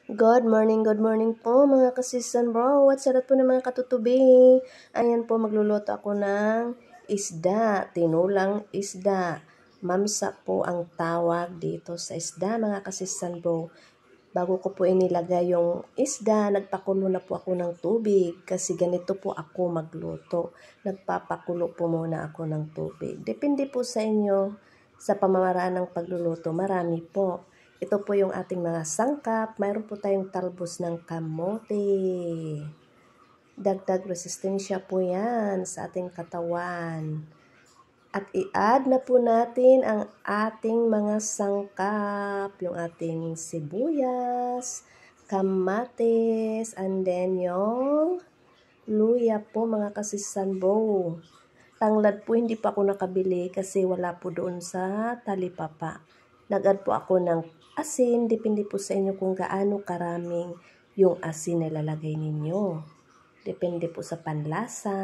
Good morning po mga kasisan bro. What's up po ng mga katutubi? Ayan po, magluluto ako ng isda, tinulang isda. Mamsa po ang tawag dito sa isda mga kasisan bro. Bago ko po inilagay yung isda, nagpakulo na po ako ng tubig kasi ganito po ako magluto. Nagpapakulo po muna ako ng tubig. Depende po sa inyo sa pamamaraan ng pagluluto. Marami po. Ito po yung ating mga sangkap. Mayroon po tayong talbos ng kamote. Dagdag resistensya po yan sa ating katawan. At i-add na po natin ang ating mga sangkap. Yung ating sibuyas, kamatis, and then yung luya po mga kasisan bro. Tanglad po hindi pa ako nakabili kasi wala po doon sa talipapa. Nag-add po ako ng asin, depende po sa inyo kung gaano karaming yung asin na ilalagay ninyo. Depende po sa panlasa.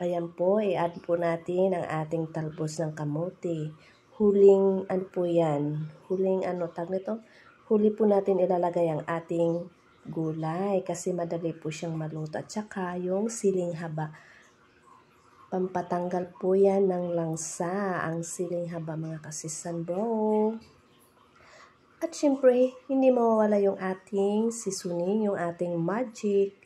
Ayan po, i-add po natin ang ating talbos ng kamote. Huling, ano po yan? Huling tag nito? Huli po natin ilalagay ang ating gulay kasi madali po siyang maluto. At saka yung siling haba. Pampatanggal po yan ng langsa, ang siling haba mga kasisan bro. At syempre, hindi mawawala yung ating seasoning, yung ating magic.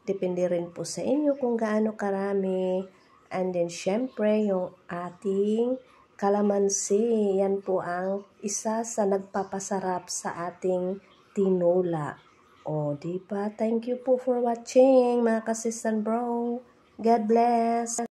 Depende rin po sa inyo kung gaano karami. And then syempre, yung ating kalamansi. Yan po ang isa sa nagpapasarap sa ating tinola. O, diba? Thank you po for watching mga kasisan bro. God bless.